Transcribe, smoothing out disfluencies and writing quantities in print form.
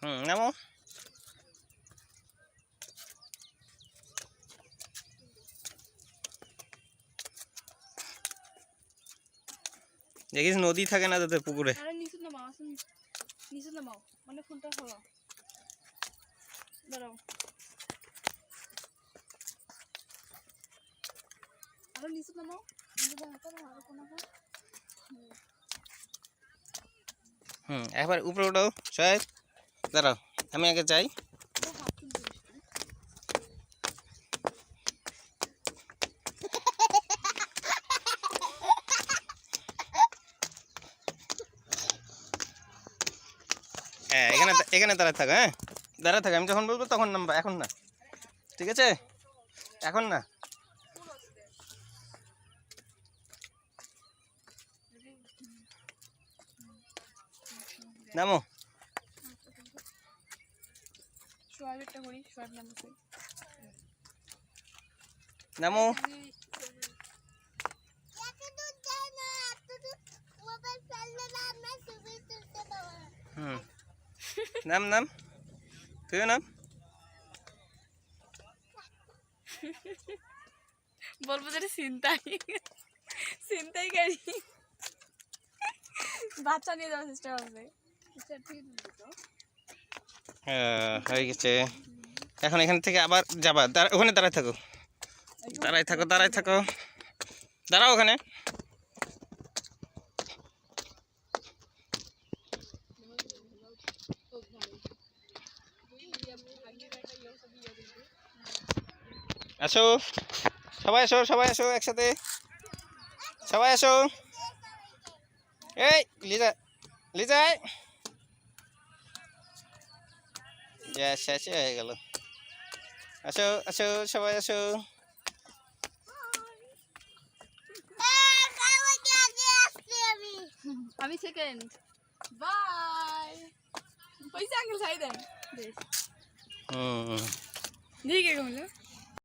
নামো। দেখিস নদী থাকে না তোদের পুকুরে। নিচে নামাও মানে ফোনটা সরাও, দাঁড়াও আরো নিচে নামাও, আরো কোন একবার উপরে উঠাও সাহেব, দাঁড়াও আমি আগে যাই। হ্যাঁ এখানে এখানে দাঁড়ায় থাকো, হ্যাঁ দাঁড়ায় থাকো, আমি যখন বলবো তখন নামবা, এখন না, ঠিক আছে? এখন না। নামো। নামো। নাম নাম, তুইও নাম। বলবো যে চিন্তাই গাড়ি বাচ্চা নিয়ে যাওয়ার চেষ্টা করবে। হয়ে গেছে, এখন এখান থেকে আবার যাবা, ওখানে দাঁড়ায় থাকো, দাঁড়ায় থাকো, দাঁড়ায় থাকো, দাঁড়াও ওখানে। আসো সবাই, আসো সবাই, আসো একসাথে, সবাই আসো। এই লিজা, লিজাই শেষ হয়ে গেল। আসো আসো সবাই আসো। আমি সেকেন্ড। বাই। পয়সা আঙ্কেল ছাই দেন। ঠিক আছে